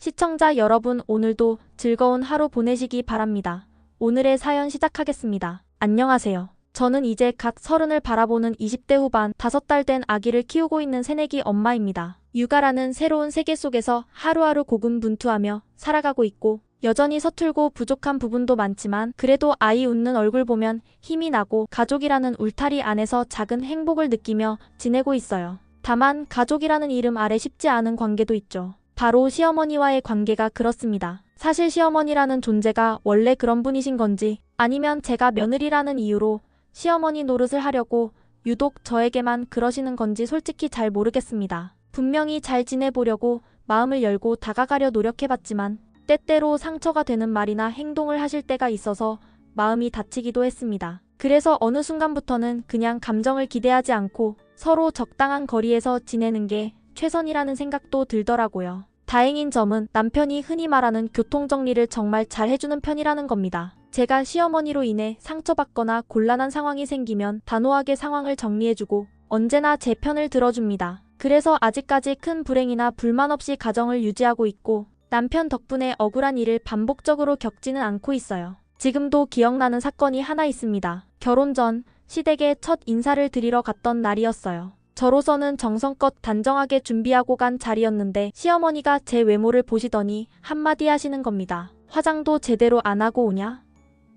시청자 여러분, 오늘도 즐거운 하루 보내시기 바랍니다. 오늘의 사연 시작하겠습니다. 안녕하세요. 저는 이제 갓 30을 바라보는 20대 후반 5달 된 아기를 키우고 있는 새내기 엄마입니다. 육아라는 새로운 세계 속에서 하루하루 고군분투하며 살아가고 있고 여전히 서툴고 부족한 부분도 많지만 그래도 아이 웃는 얼굴 보면 힘이 나고 가족이라는 울타리 안에서 작은 행복을 느끼며 지내고 있어요. 다만 가족이라는 이름 아래 쉽지 않은 관계도 있죠. 바로 시어머니와의 관계가 그렇습니다. 사실 시어머니라는 존재가 원래 그런 분이신 건지 아니면 제가 며느리라는 이유로 시어머니 노릇을 하려고 유독 저에게만 그러시는 건지 솔직히 잘 모르겠습니다. 분명히 잘 지내보려고 마음을 열고 다가가려 노력해봤지만 때때로 상처가 되는 말이나 행동을 하실 때가 있어서 마음이 다치기도 했습니다. 그래서 어느 순간부터는 그냥 감정을 기대하지 않고 서로 적당한 거리에서 지내는 게 최선이라는 생각도 들더라고요. 다행인 점은 남편이 흔히 말하는 교통정리를 정말 잘 해주는 편이라는 겁니다. 제가 시어머니로 인해 상처받거나 곤란한 상황이 생기면 단호하게 상황을 정리해주고 언제나 제 편을 들어줍니다. 그래서 아직까지 큰 불행이나 불만 없이 가정을 유지하고 있고 남편 덕분에 억울한 일을 반복적으로 겪지는 않고 있어요. 지금도 기억나는 사건이 하나 있습니다. 결혼 전 시댁에 첫 인사를 드리러 갔던 날이었어요. 저로서는 정성껏 단정하게 준비하고 간 자리였는데 시어머니가 제 외모를 보시더니 한마디 하시는 겁니다. 화장도 제대로 안 하고 오냐?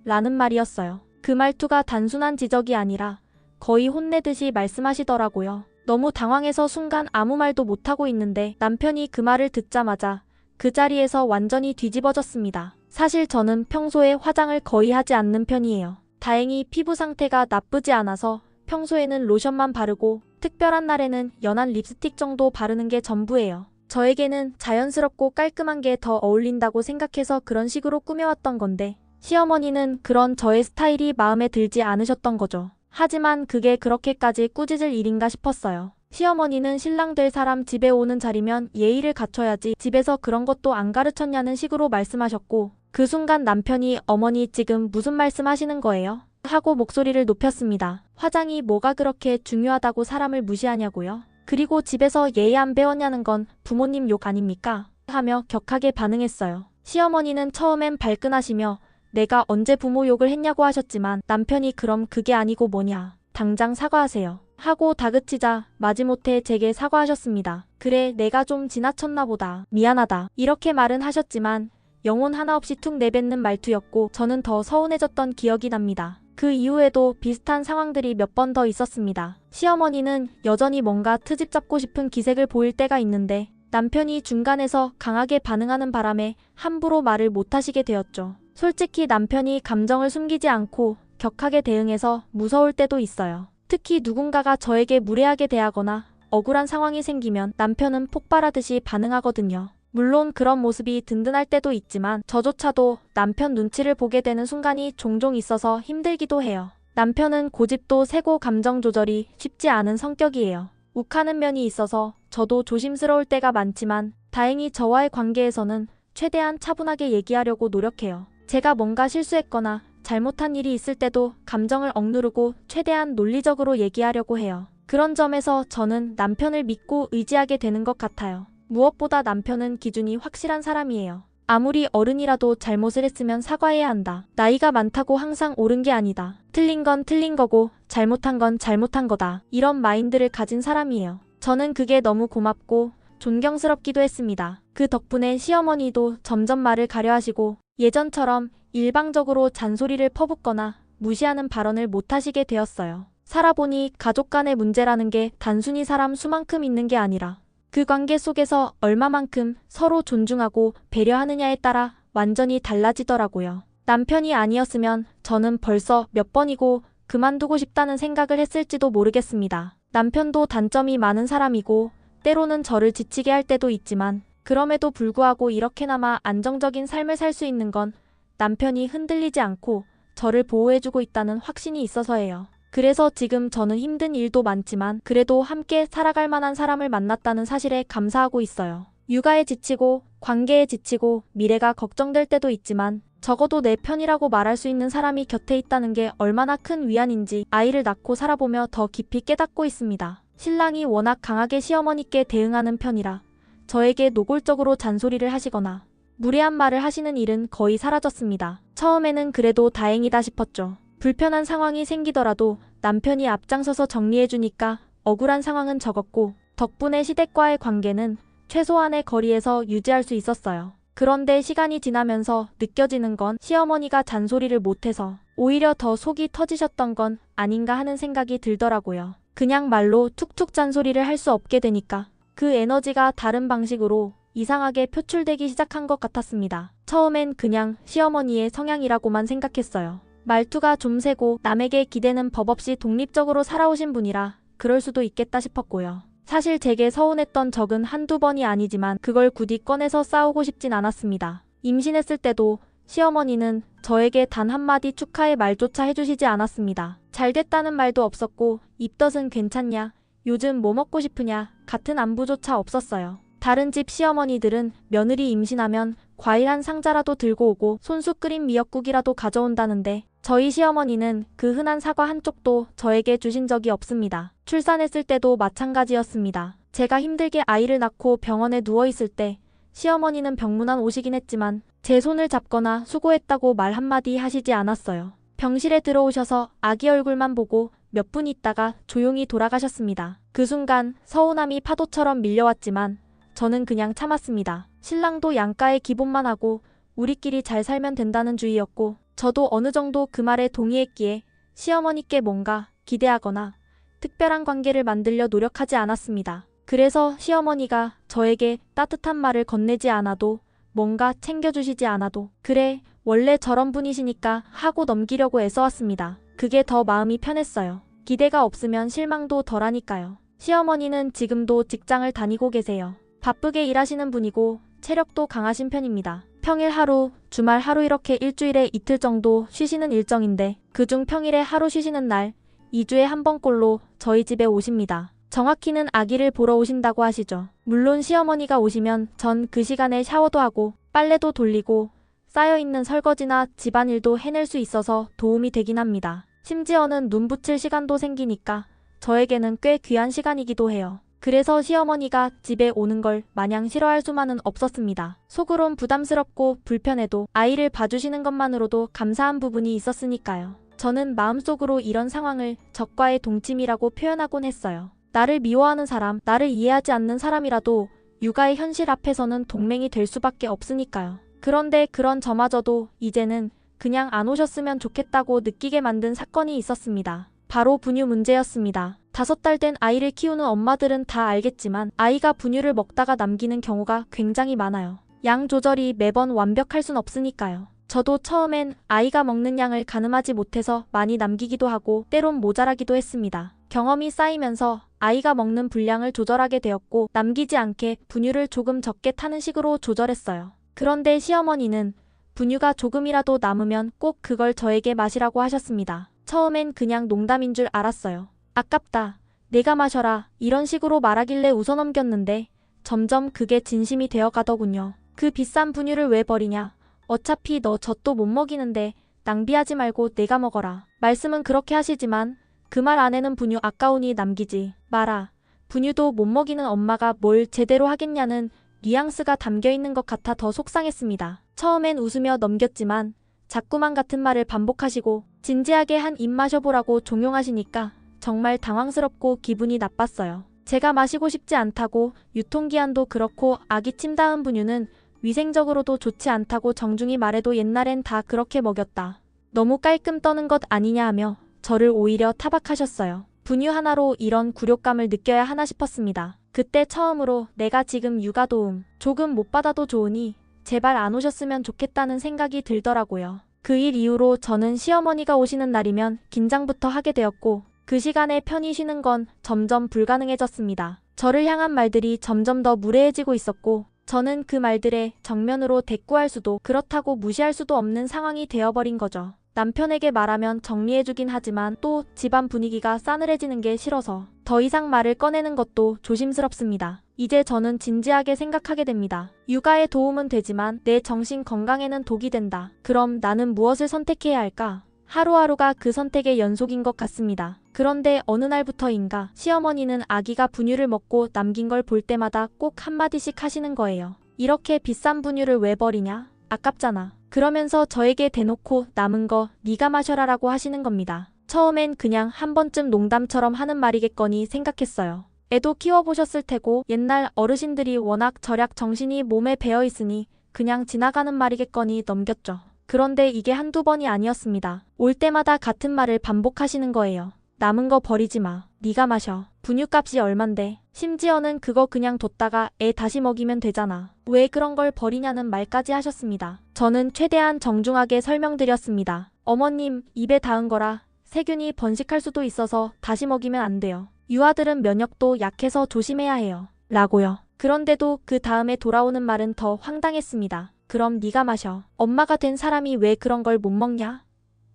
라는 말이었어요. 그 말투가 단순한 지적이 아니라 거의 혼내듯이 말씀하시더라고요. 너무 당황해서 순간 아무 말도 못하고 있는데 남편이 그 말을 듣자마자 그 자리에서 완전히 뒤집어졌습니다. 사실 저는 평소에 화장을 거의 하지 않는 편이에요. 다행히 피부 상태가 나쁘지 않아서 평소에는 로션만 바르고 특별한 날에는 연한 립스틱 정도 바르는 게 전부예요. 저에게는 자연스럽고 깔끔한 게 더 어울린다고 생각해서 그런 식으로 꾸며왔던 건데 시어머니는 그런 저의 스타일이 마음에 들지 않으셨던 거죠. 하지만 그게 그렇게까지 꾸짖을 일인가 싶었어요. 시어머니는 신랑 될 사람 집에 오는 자리면 예의를 갖춰야지 집에서 그런 것도 안 가르쳤냐는 식으로 말씀하셨고 그 순간 남편이 어머니 지금 무슨 말씀 하시는 거예요? 하고 목소리를 높였습니다. 화장이 뭐가 그렇게 중요하다고 사람을 무시하냐고요? 그리고 집에서 예의 안 배웠냐는 건 부모님 욕 아닙니까? 하며 격하게 반응했어요. 시어머니는 처음엔 발끈하시며 내가 언제 부모 욕을 했냐고 하셨지만 남편이 그럼 그게 아니고 뭐냐? 당장 사과하세요. 하고 다그치자 마지못해 제게 사과하셨습니다. 그래, 내가 좀 지나쳤나 보다. 미안하다. 이렇게 말은 하셨지만 영혼 하나 없이 툭 내뱉는 말투였고 저는 더 서운해졌던 기억이 납니다. 그 이후에도 비슷한 상황들이 몇 번 더 있었습니다. 시어머니는 여전히 뭔가 트집 잡고 싶은 기색을 보일 때가 있는데 남편이 중간에서 강하게 반응하는 바람에 함부로 말을 못하시게 되었죠. 솔직히 남편이 감정을 숨기지 않고 격하게 대응해서 무서울 때도 있어요. 특히 누군가가 저에게 무례하게 대하거나 억울한 상황이 생기면 남편은 폭발하듯이 반응하거든요. 물론 그런 모습이 든든할 때도 있지만 저조차도 남편 눈치를 보게 되는 순간이 종종 있어서 힘들기도 해요. 남편은 고집도 세고 감정 조절이 쉽지 않은 성격이에요. 욱하는 면이 있어서 저도 조심스러울 때가 많지만 다행히 저와의 관계에서는 최대한 차분하게 얘기하려고 노력해요. 제가 뭔가 실수했거나 잘못한 일이 있을 때도 감정을 억누르고 최대한 논리적으로 얘기하려고 해요. 그런 점에서 저는 남편을 믿고 의지하게 되는 것 같아요. 무엇보다 남편은 기준이 확실한 사람이에요. 아무리 어른이라도 잘못을 했으면 사과해야 한다. 나이가 많다고 항상 옳은 게 아니다. 틀린 건 틀린 거고 잘못한 건 잘못한 거다. 이런 마인드를 가진 사람이에요. 저는 그게 너무 고맙고 존경스럽기도 했습니다. 그 덕분에 시어머니도 점점 말을 가려하시고 예전처럼 일방적으로 잔소리를 퍼붓거나 무시하는 발언을 못하시게 되었어요. 살아보니 가족 간의 문제라는 게 단순히 사람 수만큼 있는 게 아니라 그 관계 속에서 얼마만큼 서로 존중하고 배려하느냐에 따라 완전히 달라지더라고요. 남편이 아니었으면 저는 벌써 몇 번이고 그만두고 싶다는 생각을 했을지도 모르겠습니다. 남편도 단점이 많은 사람이고 때로는 저를 지치게 할 때도 있지만 그럼에도 불구하고 이렇게나마 안정적인 삶을 살 수 있는 건 남편이 흔들리지 않고 저를 보호해주고 있다는 확신이 있어서예요. 그래서 지금 저는 힘든 일도 많지만 그래도 함께 살아갈 만한 사람을 만났다는 사실에 감사하고 있어요. 육아에 지치고 관계에 지치고 미래가 걱정될 때도 있지만 적어도 내 편이라고 말할 수 있는 사람이 곁에 있다는 게 얼마나 큰 위안인지 아이를 낳고 살아보며 더 깊이 깨닫고 있습니다. 신랑이 워낙 강하게 시어머니께 대응하는 편이라 저에게 노골적으로 잔소리를 하시거나 무례한 말을 하시는 일은 거의 사라졌습니다. 처음에는 그래도 다행이다 싶었죠. 불편한 상황이 생기더라도 남편이 앞장서서 정리해주니까 억울한 상황은 적었고 덕분에 시댁과의 관계는 최소한의 거리에서 유지할 수 있었어요. 그런데 시간이 지나면서 느껴지는 건 시어머니가 잔소리를 못해서 오히려 더 속이 터지셨던 건 아닌가 하는 생각이 들더라고요. 그냥 말로 툭툭 잔소리를 할 수 없게 되니까 그 에너지가 다른 방식으로 이상하게 표출되기 시작한 것 같았습니다. 처음엔 그냥 시어머니의 성향이라고만 생각했어요. 말투가 좀 세고 남에게 기대는 법 없이 독립적으로 살아오신 분이라 그럴 수도 있겠다 싶었고요. 사실 제게 서운했던 적은 한두 번이 아니지만 그걸 굳이 꺼내서 싸우고 싶진 않았습니다. 임신했을 때도 시어머니는 저에게 단 한마디 축하의 말조차 해주시지 않았습니다. 잘 됐다는 말도 없었고 입덧은 괜찮냐, 요즘 뭐 먹고 싶으냐 같은 안부조차 없었어요. 다른 집 시어머니들은 며느리 임신하면 과일 한 상자라도 들고 오고 손수 끓인 미역국이라도 가져온다는데 저희 시어머니는 그 흔한 사과 한 쪽도 저에게 주신 적이 없습니다. 출산했을 때도 마찬가지였습니다. 제가 힘들게 아이를 낳고 병원에 누워있을 때 시어머니는 병문안 오시긴 했지만 제 손을 잡거나 수고했다고 말 한마디 하시지 않았어요. 병실에 들어오셔서 아기 얼굴만 보고 몇 분 있다가 조용히 돌아가셨습니다. 그 순간 서운함이 파도처럼 밀려왔지만 저는 그냥 참았습니다. 신랑도 양가의 기본만 하고 우리끼리 잘 살면 된다는 주의였고 저도 어느 정도 그 말에 동의했기에 시어머니께 뭔가 기대하거나 특별한 관계를 만들려 노력하지 않았습니다. 그래서 시어머니가 저에게 따뜻한 말을 건네지 않아도 뭔가 챙겨주시지 않아도 그래 원래 저런 분이시니까 하고 넘기려고 애써왔습니다. 그게 더 마음이 편했어요. 기대가 없으면 실망도 덜하니까요. 시어머니는 지금도 직장을 다니고 계세요. 바쁘게 일하시는 분이고 체력도 강하신 편입니다. 평일 하루, 주말 하루 이렇게 일주일에 이틀 정도 쉬시는 일정인데 그중 평일에 하루 쉬시는 날 2주에 한 번꼴로 저희 집에 오십니다. 정확히는 아기를 보러 오신다고 하시죠. 물론 시어머니가 오시면 전 그 시간에 샤워도 하고 빨래도 돌리고 쌓여있는 설거지나 집안일도 해낼 수 있어서 도움이 되긴 합니다. 심지어는 눈 붙일 시간도 생기니까 저에게는 꽤 귀한 시간이기도 해요. 그래서 시어머니가 집에 오는 걸 마냥 싫어할 수만은 없었습니다. 속으론 부담스럽고 불편해도 아이를 봐주시는 것만으로도 감사한 부분이 있었으니까요. 저는 마음속으로 이런 상황을 적과의 동침이라고 표현하곤 했어요. 나를 미워하는 사람, 나를 이해하지 않는 사람이라도 육아의 현실 앞에서는 동맹이 될 수밖에 없으니까요. 그런데 그런 저마저도 이제는 그냥 안 오셨으면 좋겠다고 느끼게 만든 사건이 있었습니다. 바로 분유 문제였습니다. 5달 된 아이를 키우는 엄마들은 다 알겠지만 아이가 분유를 먹다가 남기는 경우가 굉장히 많아요. 양 조절이 매번 완벽할 순 없으니까요. 저도 처음엔 아이가 먹는 양을 가늠하지 못해서 많이 남기기도 하고 때론 모자라기도 했습니다. 경험이 쌓이면서 아이가 먹는 분량을 조절하게 되었고 남기지 않게 분유를 조금 적게 타는 식으로 조절했어요. 그런데 시어머니는 분유가 조금이라도 남으면 꼭 그걸 저에게 마시라고 하셨습니다. 처음엔 그냥 농담인 줄 알았어요. 아깝다. 내가 마셔라. 이런 식으로 말하길래 웃어넘겼는데 점점 그게 진심이 되어 가더군요. 그 비싼 분유를 왜 버리냐. 어차피 너 젖도 못 먹이는데 낭비하지 말고 내가 먹어라. 말씀은 그렇게 하시지만 그 말 안에는 분유 아까우니 남기지 마라. 분유도 못 먹이는 엄마가 뭘 제대로 하겠냐는 뉘앙스가 담겨있는 것 같아 더 속상했습니다. 처음엔 웃으며 넘겼지만 자꾸만 같은 말을 반복하시고 진지하게 한 입 마셔보라고 종용하시니까 정말 당황스럽고 기분이 나빴어요. 제가 마시고 싶지 않다고 유통기한도 그렇고 아기 침 닿은 분유는 위생적으로도 좋지 않다고 정중히 말해도 옛날엔 다 그렇게 먹였다. 너무 깔끔 떠는 것 아니냐 하며 저를 오히려 타박하셨어요. 분유 하나로 이런 굴욕감을 느껴야 하나 싶었습니다. 그때 처음으로 내가 지금 육아 도움 조금 못 받아도 좋으니 제발 안 오셨으면 좋겠다는 생각이 들더라고요. 그 일 이후로 저는 시어머니가 오시는 날이면 긴장부터 하게 되었고 그 시간에 편히 쉬는 건 점점 불가능해졌습니다. 저를 향한 말들이 점점 더 무례해지고 있었고 저는 그 말들에 정면으로 대꾸할 수도 그렇다고 무시할 수도 없는 상황이 되어버린 거죠. 남편에게 말하면 정리해주긴 하지만 또 집안 분위기가 싸늘해지는 게 싫어서 더 이상 말을 꺼내는 것도 조심스럽습니다. 이제 저는 진지하게 생각하게 됩니다. 육아에 도움은 되지만 내 정신 건강에는 독이 된다. 그럼 나는 무엇을 선택해야 할까? 하루하루가 그 선택의 연속인 것 같습니다. 그런데 어느 날부터인가 시어머니는 아기가 분유를 먹고 남긴 걸 볼 때마다 꼭 한마디씩 하시는 거예요. 이렇게 비싼 분유를 왜 버리냐? 아깝잖아. 그러면서 저에게 대놓고 남은 거 네가 마셔라라고 하시는 겁니다. 처음엔 그냥 한 번쯤 농담처럼 하는 말이겠거니 생각했어요. 애도 키워보셨을 테고 옛날 어르신들이 워낙 절약 정신이 몸에 배어 있으니 그냥 지나가는 말이겠거니 넘겼죠. 그런데 이게 한두 번이 아니었습니다. 올 때마다 같은 말을 반복하시는 거예요. 남은 거 버리지 마. 네가 마셔. 분유값이 얼만데. 심지어는 그거 그냥 뒀다가 애 다시 먹이면 되잖아. 왜 그런 걸 버리냐는 말까지 하셨습니다. 저는 최대한 정중하게 설명드렸습니다. 어머님, 입에 닿은 거라 세균이 번식할 수도 있어서 다시 먹이면 안 돼요. 유아들은 면역도 약해서 조심해야 해요. 라고요. 그런데도 그 다음에 돌아오는 말은 더 황당했습니다. 그럼 네가 마셔. 엄마가 된 사람이 왜 그런 걸 못 먹냐?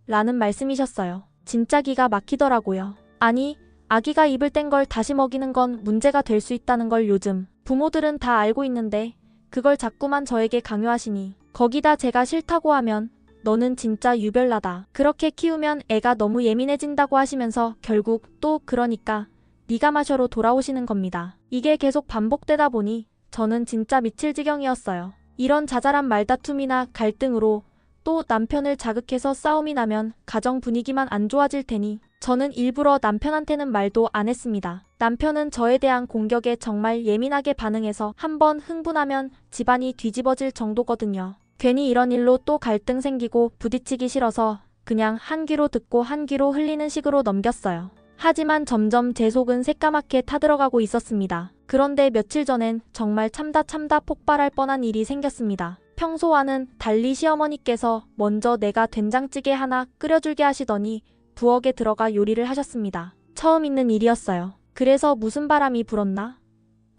라는 말씀이셨어요. 진짜 기가 막히더라고요. 아니, 아기가 입을 뗀 걸 다시 먹이는 건 문제가 될 수 있다는 걸 요즘 부모들은 다 알고 있는데 그걸 자꾸만 저에게 강요하시니 거기다 제가 싫다고 하면 너는 진짜 유별나다. 그렇게 키우면 애가 너무 예민해진다고 하시면서 결국 또 그러니까 네가 마셔로 돌아오시는 겁니다. 이게 계속 반복되다 보니 저는 진짜 미칠 지경이었어요. 이런 자잘한 말다툼이나 갈등으로 또 남편을 자극해서 싸움이 나면 가정 분위기만 안 좋아질 테니 저는 일부러 남편한테는 말도 안 했습니다. 남편은 저에 대한 공격에 정말 예민하게 반응해서 한번 흥분하면 집안이 뒤집어질 정도거든요. 괜히 이런 일로 또 갈등 생기고 부딪히기 싫어서 그냥 한 귀로 듣고 한 귀로 흘리는 식으로 넘겼어요. 하지만 점점 제 속은 새까맣게 타들어가고 있었습니다. 그런데 며칠 전엔 정말 참다 폭발할 뻔한 일이 생겼습니다. 평소와는 달리 시어머니께서 먼저 내가 된장찌개 하나 끓여줄게 하시더니 부엌에 들어가 요리를 하셨습니다. 처음 있는 일이었어요. 그래서 무슨 바람이 불었나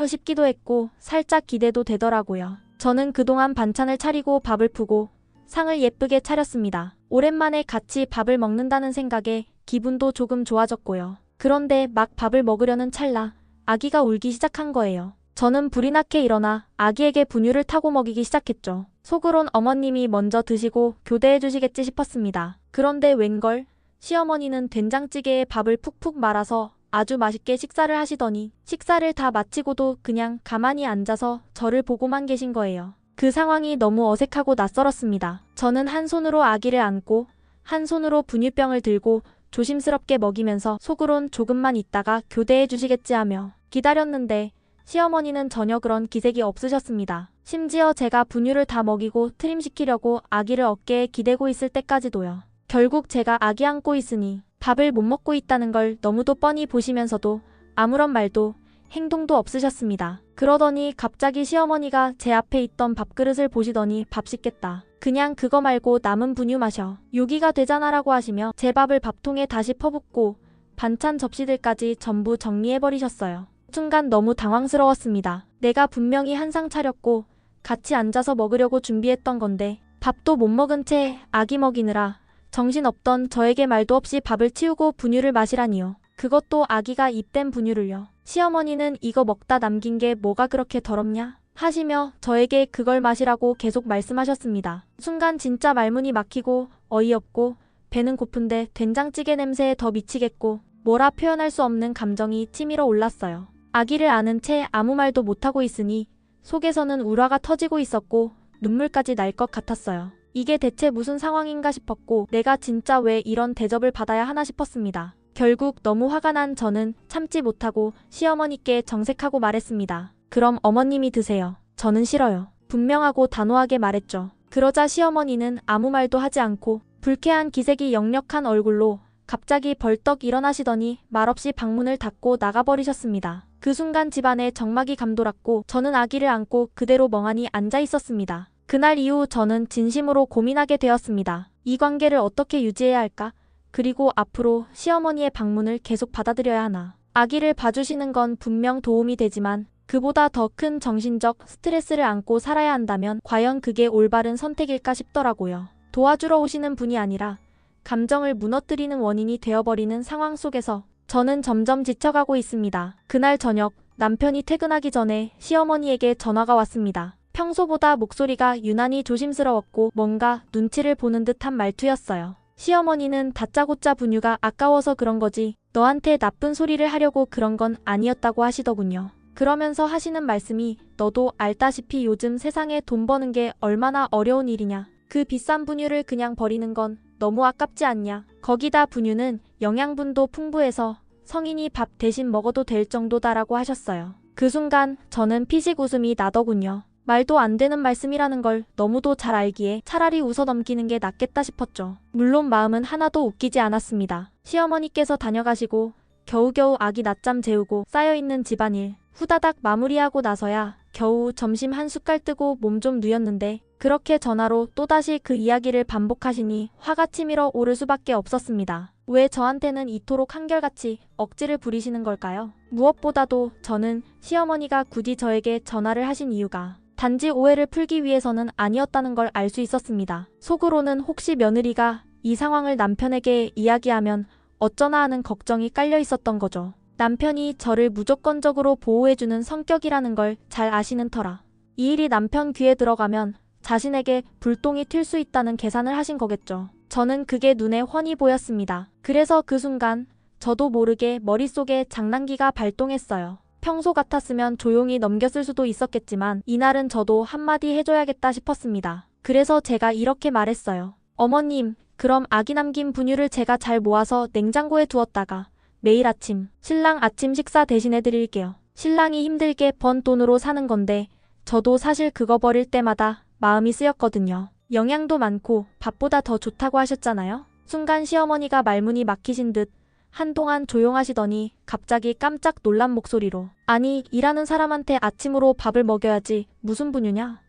싶기도 했고 살짝 기대도 되더라고요. 저는 그동안 반찬을 차리고 밥을 푸고 상을 예쁘게 차렸습니다. 오랜만에 같이 밥을 먹는다는 생각에 기분도 조금 좋아졌고요. 그런데 막 밥을 먹으려는 찰나 아기가 울기 시작한 거예요. 저는 불이 나게 일어나 아기에게 분유를 타고 먹이기 시작했죠. 속으론 어머님이 먼저 드시고 교대해 주시겠지 싶었습니다. 그런데 웬걸 시어머니는 된장찌개에 밥을 푹푹 말아서 아주 맛있게 식사를 하시더니 식사를 다 마치고도 그냥 가만히 앉아서 저를 보고만 계신 거예요. 그 상황이 너무 어색하고 낯설었습니다. 저는 한 손으로 아기를 안고 한 손으로 분유병을 들고 조심스럽게 먹이면서 속으론 조금만 있다가 교대해 주시겠지 하며 기다렸는데 시어머니는 전혀 그런 기색이 없으셨습니다. 심지어 제가 분유를 다 먹이고 트림시키려고 아기를 어깨에 기대고 있을 때까지도요. 결국 제가 아기 안고 있으니 밥을 못 먹고 있다는 걸 너무도 뻔히 보시면서도 아무런 말도 행동도 없으셨습니다. 그러더니 갑자기 시어머니가 제 앞에 있던 밥그릇을 보시더니 밥 씻겠다. 그냥 그거 말고 남은 분유 마셔. 요기가 되잖아 라고 하시며 제 밥을 밥통에 다시 퍼붓고 반찬 접시들까지 전부 정리해버리셨어요. 순간 너무 당황스러웠습니다. 내가 분명히 한 상 차렸고 같이 앉아서 먹으려고 준비했던 건데 밥도 못 먹은 채 아기 먹이느라 정신없던 저에게 말도 없이 밥을 치우고 분유를 마시라니요. 그것도 아기가 입댄 분유를요. 시어머니는 이거 먹다 남긴 게 뭐가 그렇게 더럽냐? 하시며 저에게 그걸 마시라고 계속 말씀하셨습니다. 순간 진짜 말문이 막히고 어이없고 배는 고픈데 된장찌개 냄새에 더 미치겠고 뭐라 표현할 수 없는 감정이 치밀어 올랐어요. 아기를 안은 채 아무 말도 못하고 있으니 속에서는 울화가 터지고 있었고 눈물까지 날 것 같았어요. 이게 대체 무슨 상황인가 싶었고 내가 진짜 왜 이런 대접을 받아야 하나 싶었습니다. 결국 너무 화가 난 저는 참지 못하고 시어머니께 정색하고 말했습니다. 그럼 어머님이 드세요. 저는 싫어요. 분명하고 단호하게 말했죠. 그러자 시어머니는 아무 말도 하지 않고 불쾌한 기색이 역력한 얼굴로 갑자기 벌떡 일어나시더니 말없이 방문을 닫고 나가버리셨습니다. 그 순간 집안에 정막이 감돌았고 저는 아기를 안고 그대로 멍하니 앉아 있었습니다. 그날 이후 저는 진심으로 고민하게 되었습니다. 이 관계를 어떻게 유지해야 할까? 그리고 앞으로 시어머니의 방문을 계속 받아들여야 하나? 아기를 봐주시는 건 분명 도움이 되지만 그보다 더 큰 정신적 스트레스를 안고 살아야 한다면 과연 그게 올바른 선택일까 싶더라고요. 도와주러 오시는 분이 아니라 감정을 무너뜨리는 원인이 되어버리는 상황 속에서 저는 점점 지쳐가고 있습니다. 그날 저녁 남편이 퇴근하기 전에 시어머니에게 전화가 왔습니다. 평소보다 목소리가 유난히 조심스러웠고 뭔가 눈치를 보는 듯한 말투였어요. 시어머니는 다짜고짜 분유가 아까워서 그런 거지 너한테 나쁜 소리를 하려고 그런 건 아니었다고 하시더군요. 그러면서 하시는 말씀이 너도 알다시피 요즘 세상에 돈 버는 게 얼마나 어려운 일이냐. 그 비싼 분유를 그냥 버리는 건 너무 아깝지 않냐. 거기다 분유는 영양분도 풍부해서 성인이 밥 대신 먹어도 될 정도다라고 하셨어요. 그 순간 저는 피식 웃음이 나더군요. 말도 안 되는 말씀이라는 걸 너무도 잘 알기에 차라리 웃어 넘기는 게 낫겠다 싶었죠. 물론 마음은 하나도 웃기지 않았습니다. 시어머니께서 다녀가시고 겨우겨우 아기 낮잠 재우고 쌓여있는 집안일 후다닥 마무리하고 나서야 겨우 점심 한 숟갈 뜨고 몸 좀 누였는데 그렇게 전화로 또다시 그 이야기를 반복하시니 화가 치밀어 오를 수밖에 없었습니다. 왜 저한테는 이토록 한결같이 억지를 부리시는 걸까요? 무엇보다도 저는 시어머니가 굳이 저에게 전화를 하신 이유가 단지 오해를 풀기 위해서는 아니었다는 걸 알 수 있었습니다. 속으로는 혹시 며느리가 이 상황을 남편에게 이야기하면 어쩌나 하는 걱정이 깔려 있었던 거죠. 남편이 저를 무조건적으로 보호해주는 성격이라는 걸 잘 아시는 터라 이 일이 남편 귀에 들어가면 자신에게 불똥이 튈 수 있다는 계산을 하신 거겠죠. 저는 그게 눈에 훤히 보였습니다. 그래서 그 순간 저도 모르게 머릿속에 장난기가 발동했어요. 평소 같았으면 조용히 넘겼을 수도 있었겠지만 이날은 저도 한마디 해줘야겠다 싶었습니다. 그래서 제가 이렇게 말했어요. 어머님, 그럼 아기 남긴 분유를 제가 잘 모아서 냉장고에 두었다가 매일 아침 신랑 아침 식사 대신해 드릴게요. 신랑이 힘들게 번 돈으로 사는 건데 저도 사실 그거 버릴 때마다 마음이 쓰였거든요. 영양도 많고 밥보다 더 좋다고 하셨잖아요. 순간 시어머니가 말문이 막히신 듯 한동안 조용하시더니 갑자기 깜짝 놀란 목소리로 아니 일하는 사람한테 아침으로 밥을 먹여야지 무슨 분유냐?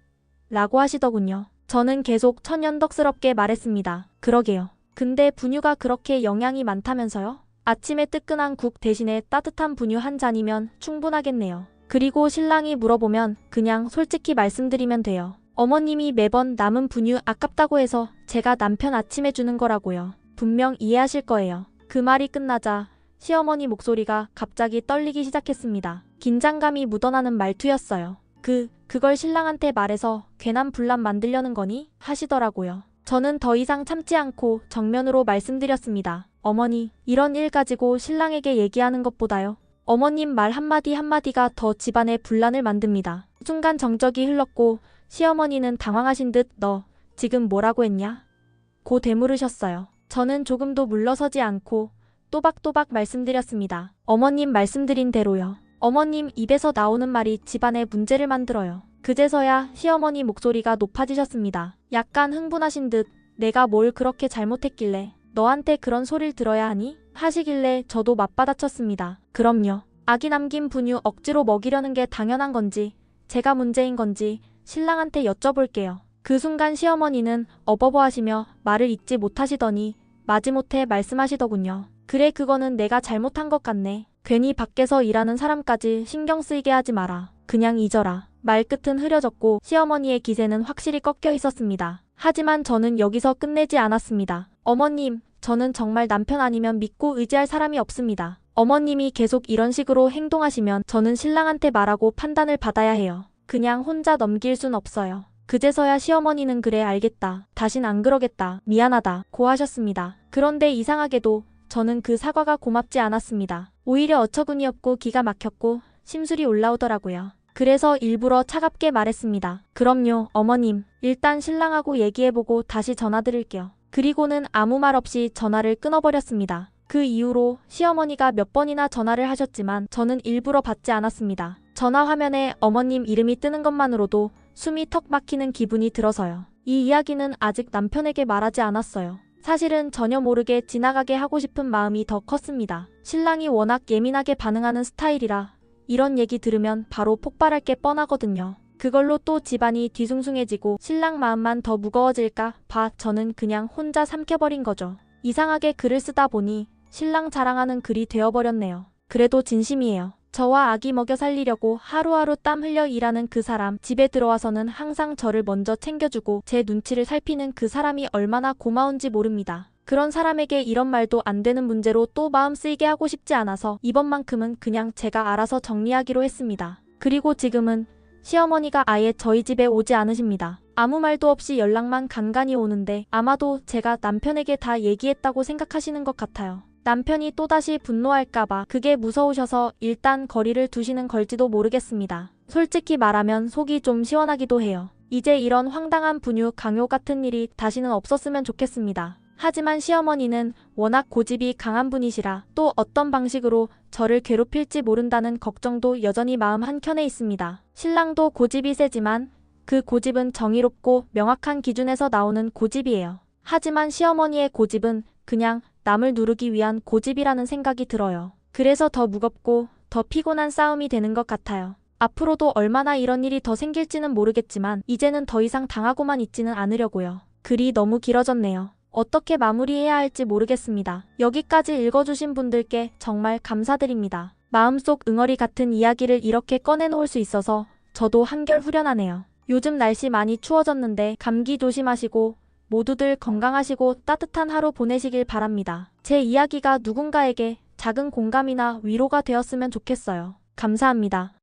라고 하시더군요. 저는 계속 천연덕스럽게 말했습니다. 그러게요. 근데 분유가 그렇게 영양이 많다면서요? 아침에 뜨끈한 국 대신에 따뜻한 분유 한 잔이면 충분하겠네요. 그리고 신랑이 물어보면 그냥 솔직히 말씀드리면 돼요. 어머님이 매번 남은 분유 아깝다고 해서 제가 남편 아침에 주는 거라고요. 분명 이해하실 거예요. 그 말이 끝나자 시어머니 목소리가 갑자기 떨리기 시작했습니다. 긴장감이 묻어나는 말투였어요. 그걸 신랑한테 말해서 괜한 분란 만들려는 거니? 하시더라고요. 저는 더 이상 참지 않고 정면으로 말씀드렸습니다. 어머니, 이런 일 가지고 신랑에게 얘기하는 것보다요. 어머님 말 한마디 한마디가 더 집안에 분란을 만듭니다. 순간 정적이 흘렀고 시어머니는 당황하신 듯 너 지금 뭐라고 했냐? 고 되물으셨어요. 저는 조금도 물러서지 않고 또박또박 말씀드렸습니다. 어머님 말씀드린 대로요. 어머님 입에서 나오는 말이 집안에 문제를 만들어요. 그제서야 시어머니 목소리가 높아지셨습니다. 약간 흥분하신 듯 내가 뭘 그렇게 잘못했길래 너한테 그런 소리를 들어야 하니? 하시길래 저도 맞받아쳤습니다. 그럼요. 아기 남긴 분유 억지로 먹이려는 게 당연한 건지 제가 문제인 건지 신랑한테 여쭤볼게요. 그 순간 시어머니는 어버버 하시며 말을 잇지 못하시더니 마지못해 말씀하시더군요. 그래 그거는 내가 잘못한 것 같네. 괜히 밖에서 일하는 사람까지 신경 쓰이게 하지 마라. 그냥 잊어라. 말끝은 흐려졌고 시어머니의 기세는 확실히 꺾여 있었습니다. 하지만 저는 여기서 끝내지 않았습니다. 어머님, 저는 정말 남편 아니면 믿고 의지할 사람이 없습니다. 어머님이 계속 이런 식으로 행동하시면 저는 신랑한테 말하고 판단을 받아야 해요. 그냥 혼자 넘길 순 없어요. 그제서야 시어머니는 그래 알겠다. 다신 안 그러겠다. 미안하다. 고 하셨습니다. 그런데 이상하게도 저는 그 사과가 고맙지 않았습니다. 오히려 어처구니 없고 기가 막혔고 심술이 올라오더라고요. 그래서 일부러 차갑게 말했습니다. 그럼요, 어머님. 일단 신랑하고 얘기해보고 다시 전화드릴게요. 그리고는 아무 말 없이 전화를 끊어버렸습니다. 그 이후로 시어머니가 몇 번이나 전화를 하셨지만 저는 일부러 받지 않았습니다. 전화 화면에 어머님 이름이 뜨는 것만으로도 숨이 턱 막히는 기분이 들어서요. 이 이야기는 아직 남편에게 말하지 않았어요. 사실은 전혀 모르게 지나가게 하고 싶은 마음이 더 컸습니다. 신랑이 워낙 예민하게 반응하는 스타일이라 이런 얘기 들으면 바로 폭발할 게 뻔하거든요. 그걸로 또 집안이 뒤숭숭해지고 신랑 마음만 더 무거워질까 봐 저는 그냥 혼자 삼켜버린 거죠. 이상하게 글을 쓰다 보니 신랑 자랑하는 글이 되어버렸네요. 그래도 진심이에요. 저와 아기 먹여 살리려고 하루하루 땀 흘려 일하는 그 사람, 집에 들어와서는 항상 저를 먼저 챙겨주고 제 눈치를 살피는 그 사람이 얼마나 고마운지 모릅니다. 그런 사람에게 이런 말도 안 되는 문제로 또 마음 쓰이게 하고 싶지 않아서 이번만큼은 그냥 제가 알아서 정리하기로 했습니다. 그리고 지금은 시어머니가 아예 저희 집에 오지 않으십니다. 아무 말도 없이 연락만 간간히 오는데 아마도 제가 남편에게 다 얘기했다고 생각하시는 것 같아요. 남편이 또다시 분노할까봐 그게 무서우셔서 일단 거리를 두시는 걸지도 모르겠습니다. 솔직히 말하면 속이 좀 시원하기도 해요. 이제 이런 황당한 분유 강요 같은 일이 다시는 없었으면 좋겠습니다. 하지만 시어머니는 워낙 고집이 강한 분이시라 또 어떤 방식으로 저를 괴롭힐지 모른다는 걱정도 여전히 마음 한켠에 있습니다. 신랑도 고집이 세지만 그 고집은 정의롭고 명확한 기준에서 나오는 고집이에요. 하지만 시어머니의 고집은 그냥 남을 누르기 위한 고집이라는 생각이 들어요. 그래서 더 무겁고 더 피곤한 싸움이 되는 것 같아요. 앞으로도 얼마나 이런 일이 더 생길지는 모르겠지만 이제는 더 이상 당하고만 있지는 않으려고요. 글이 너무 길어졌네요. 어떻게 마무리해야 할지 모르겠습니다. 여기까지 읽어주신 분들께 정말 감사드립니다. 마음속 응어리 같은 이야기를 이렇게 꺼내놓을 수 있어서 저도 한결 후련하네요. 요즘 날씨 많이 추워졌는데 감기 조심하시고 모두들 건강하시고 따뜻한 하루 보내시길 바랍니다. 제 이야기가 누군가에게 작은 공감이나 위로가 되었으면 좋겠어요. 감사합니다.